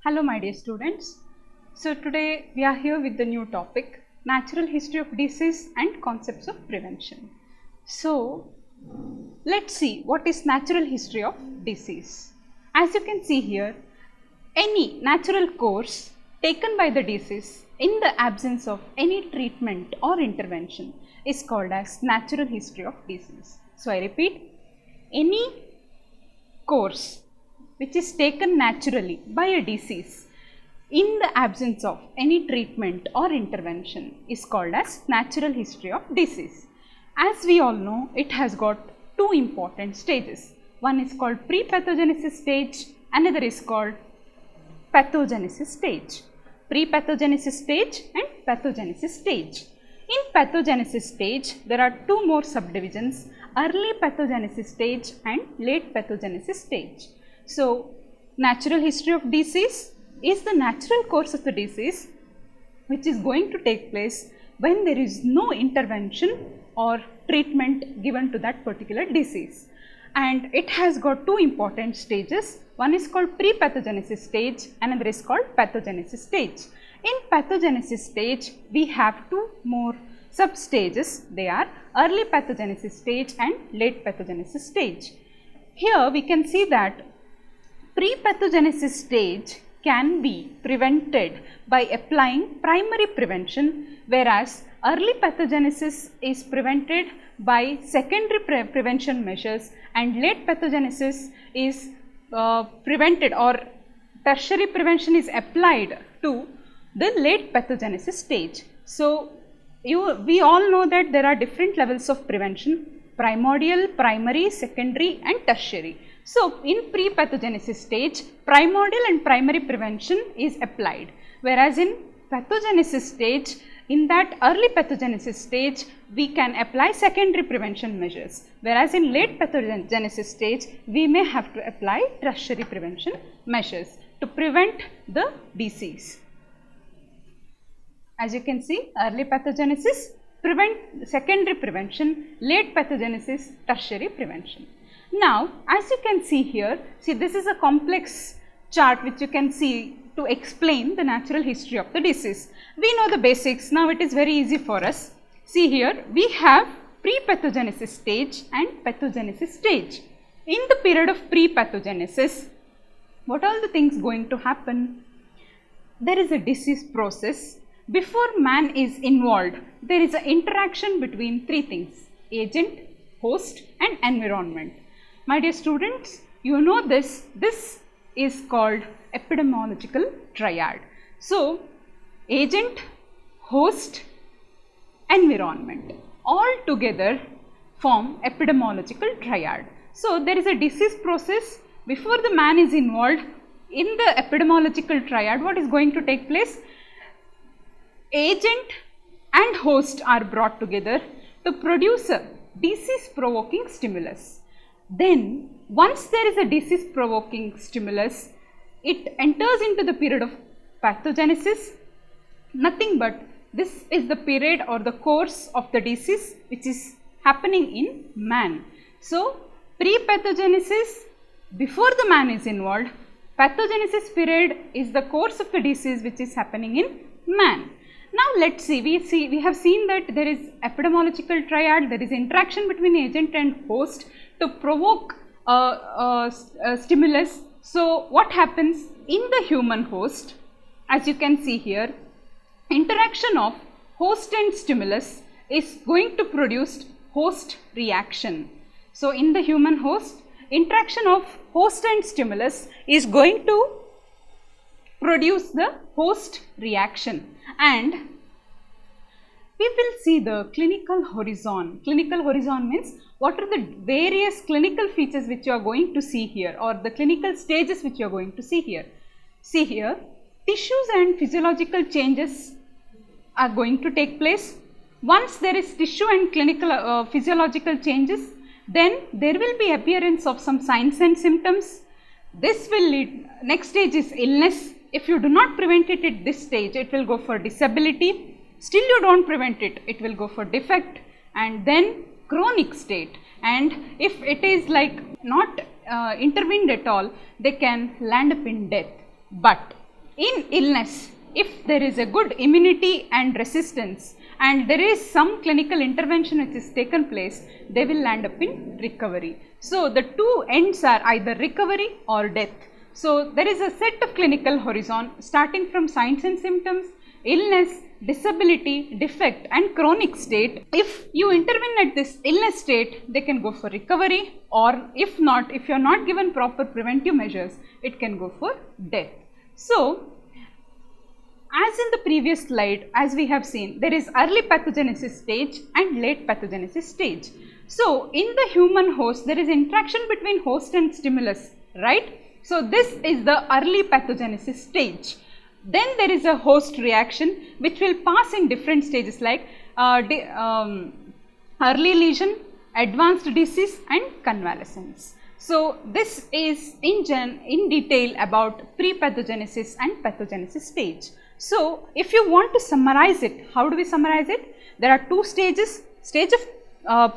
Hello my dear students. So today we are here with the new topic, natural history of disease and concepts of prevention. So let's see what is natural history of disease. As you can see here, any natural course taken by the disease in the absence of any treatment or intervention is called as natural history of disease. So I repeat, any course which is taken naturally by a disease in the absence of any treatment or intervention is called as natural history of disease. As we all know, it has got two important stages. One is called pre-pathogenesis stage, another is called pathogenesis stage. Pre-pathogenesis stage and pathogenesis stage. In pathogenesis stage, there are two more subdivisions, early pathogenesis stage and late pathogenesis stage. So, natural history of disease is the natural course of the disease which is going to take place when there is no intervention or treatment given to that particular disease. And it has got two important stages. One is called pre-pathogenesis stage, another is called pathogenesis stage. In pathogenesis stage, we have two more sub-stages. They are early pathogenesis stage and late pathogenesis stage. Here we can see that pre-pathogenesis stage can be prevented by applying primary prevention, whereas early pathogenesis is prevented by secondary prevention measures and late pathogenesis is prevented or tertiary prevention is applied to the late pathogenesis stage. So, we all know that there are different levels of prevention: primordial, primary, secondary and tertiary. So, in pre-pathogenesis stage, primordial and primary prevention is applied, whereas in pathogenesis stage, in that early pathogenesis stage, we can apply secondary prevention measures, whereas in late pathogenesis stage, we may have to apply tertiary prevention measures to prevent the disease. As you can see, early pathogenesis, secondary prevention, late pathogenesis, tertiary prevention. Now, as you can see here, this is a complex chart which you can see to explain the natural history of the disease. We know the basics, now it is very easy for us. See here, we have pre-pathogenesis stage and pathogenesis stage. In the period of pre-pathogenesis, what are the things going to happen? There is a disease process. Before man is involved, there is an interaction between three things: agent, host and environment. My dear students, you know this is called epidemiological triad. So, agent, host, environment all together form epidemiological triad. So, there is a disease process before the man is involved. In the epidemiological triad, what is going to take place? Agent and host are brought together to produce a disease provoking stimulus. Then, once there is a disease provoking stimulus, it enters into the period of pathogenesis. Nothing but this is the period or the course of the disease which is happening in man. So, pre-pathogenesis, before the man is involved, pathogenesis period is the course of the disease which is happening in man. Now, let us see, we have seen that there is epidemiological triad, there is interaction between agent and host to provoke a stimulus. So, what happens in the human host? As you can see here, interaction of host and stimulus is going to produce host reaction. So, in the human host, interaction of host and stimulus is going to produce the host reaction, and we will see the clinical horizon. Clinical horizon means what are the various clinical features which you are going to see here, or the clinical stages which you are going to see here. See here, tissues and physiological changes are going to take place. Once there is tissue and clinical physiological changes, then there will be appearance of some signs and symptoms. This will lead, next stage is illness. If you do not prevent it at this stage, it will go for disability. Still you do not prevent it, it will go for defect and then chronic state. And if it is like not intervened at all, they can land up in death. But in illness, if there is a good immunity and resistance and there is some clinical intervention which is taken place, they will land up in recovery. So, the two ends are either recovery or death. So, there is a set of clinical horizon starting from signs and symptoms, illness, disability, defect and chronic state. If you intervene at this illness state, they can go for recovery, or if not, if you are not given proper preventive measures, it can go for death. So, as in the previous slide, as we have seen, there is early pathogenesis stage and late pathogenesis stage. So, in the human host, there is interaction between host and stimulus, right? So, this is the early pathogenesis stage. Then there is a host reaction which will pass in different stages like early lesion, advanced disease and convalescence. So, this is in detail about pre-pathogenesis and pathogenesis stage. So, if you want to summarize it, how do we summarize it? There are two stages, stage of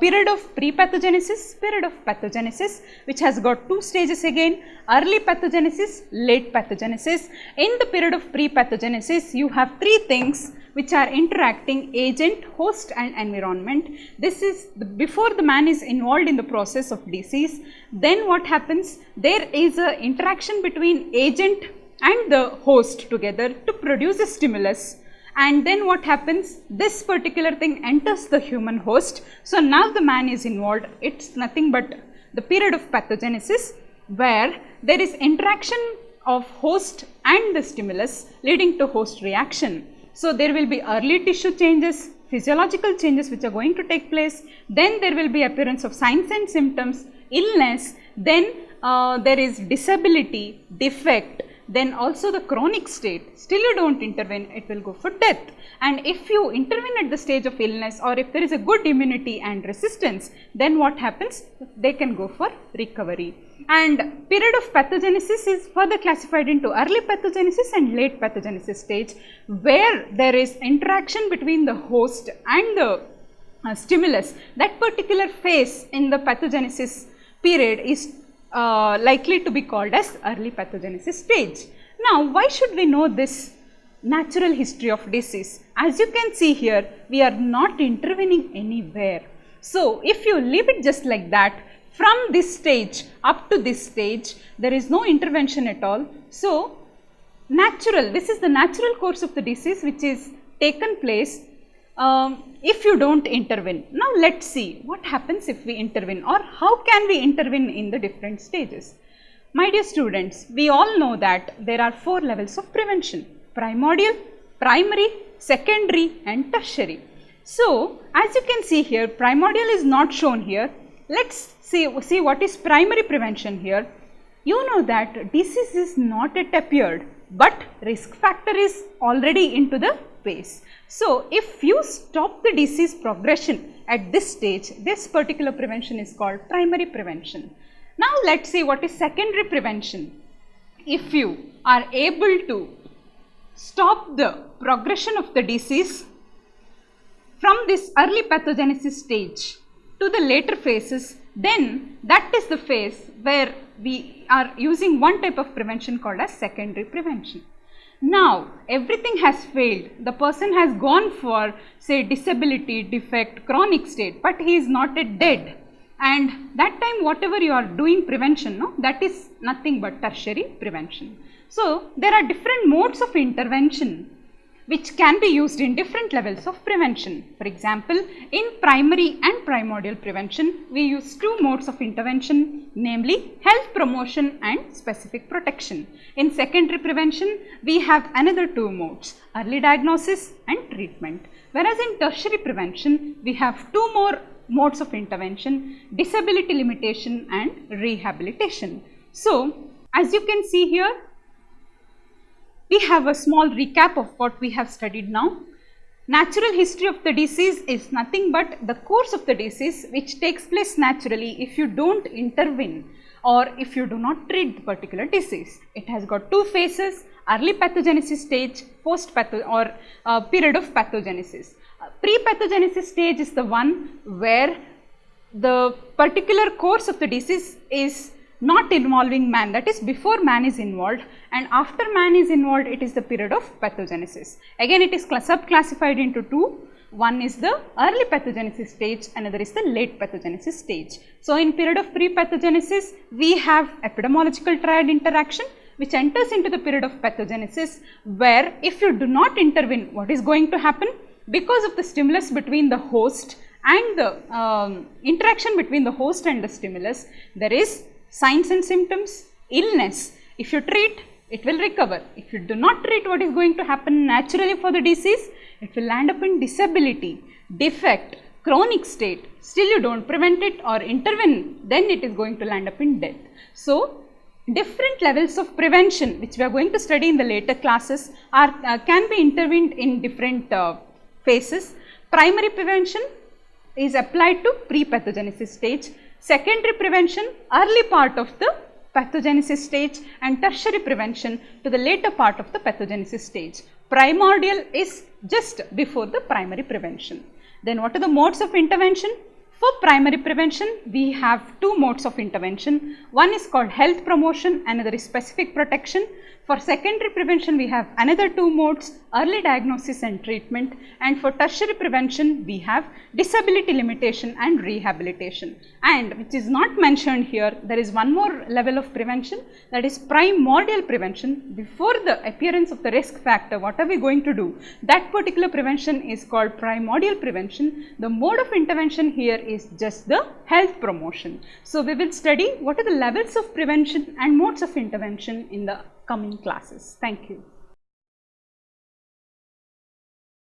period of pre-pathogenesis, period of pathogenesis, which has got two stages again, early pathogenesis, late pathogenesis. In the period of pre-pathogenesis, you have three things which are interacting: agent, host and environment. This is before the man is involved in the process of disease. Then what happens? There is a interaction between agent and the host together to produce a stimulus. And then what happens? This particular thing enters the human host. So, now the man is involved. It is nothing but the period of pathogenesis where there is interaction of host and the stimulus leading to host reaction. So, there will be early tissue changes, physiological changes which are going to take place. Then there will be appearance of signs and symptoms, illness. Then there is disability, defect. Then also the chronic state, still you do not intervene, it will go for death. And if you intervene at the stage of illness, or if there is a good immunity and resistance, then what happens? They can go for recovery. And period of pathogenesis is further classified into early pathogenesis and late pathogenesis stage, where there is interaction between the host and the stimulus. That particular phase in the pathogenesis period is likely to be called as early pathogenesis stage. Now, why should we know this natural history of disease? As you can see here, we are not intervening anywhere. So, if you leave it just like that, from this stage up to this stage, there is no intervention at all. So, this is the natural course of the disease which is taken place if you do not intervene. Now, let us see what happens if we intervene, or how can we intervene in the different stages. My dear students, we all know that there are 4 levels of prevention: primordial, primary, secondary and tertiary. So, as you can see here, primordial is not shown here. Let us see what is primary prevention here. You know that disease is not yet appeared, but risk factor is already into the phase. So, if you stop the disease progression at this stage, this particular prevention is called primary prevention. Now, let us see what is secondary prevention. If you are able to stop the progression of the disease from this early pathogenesis stage to the later phases, then that is the phase where we are using one type of prevention called as secondary prevention. Now, everything has failed. The person has gone for, say, disability, defect, chronic state, but he is not yet dead. And that time whatever you are doing prevention, no, that is nothing but tertiary prevention. So, there are different modes of intervention which can be used in different levels of prevention. For example, in primary and primordial prevention, we use 2 modes of intervention, namely health promotion and specific protection. In secondary prevention, we have another 2 modes, early diagnosis and treatment. Whereas in tertiary prevention, we have 2 more modes of intervention, disability limitation and rehabilitation. So, as you can see here, we have a small recap of what we have studied now. Natural history of the disease is nothing but the course of the disease which takes place naturally if you do not intervene or if you do not treat the particular disease. It has got 2 phases, early pathogenesis stage, period of pathogenesis. Pre-pathogenesis stage is the one where the particular course of the disease is not involving man, that is before man is involved, and after man is involved it is the period of pathogenesis. Again it is sub-classified into two. One is the early pathogenesis stage, another is the late pathogenesis stage. So, in period of pre-pathogenesis we have epidemiological triad interaction which enters into the period of pathogenesis, where if you do not intervene, what is going to happen? Because of the stimulus between the host and the interaction between the host and the stimulus, there is signs and symptoms, illness. If you treat, it will recover. If you do not treat, what is going to happen naturally for the disease? It will land up in disability, defect, chronic state. Still you do not prevent it or intervene, then it is going to land up in death. So, different levels of prevention which we are going to study in the later classes are can be intervened in different phases. Primary prevention is applied to pre-pathogenesis stage, secondary prevention early part of the pathogenesis stage, and tertiary prevention to the later part of the pathogenesis stage. Primordial is just before the primary prevention. Then what are the modes of intervention? For primary prevention, we have two modes of intervention. One is called health promotion, another is specific protection. For secondary prevention, we have another two modes, early diagnosis and treatment. And for tertiary prevention, we have disability limitation and rehabilitation. And which is not mentioned here, there is one more level of prevention, that is primordial prevention. Before the appearance of the risk factor, what are we going to do? That particular prevention is called primordial prevention. The mode of intervention here is just the health promotion. So, we will study what are the levels of prevention and modes of intervention in the coming classes. Thank you.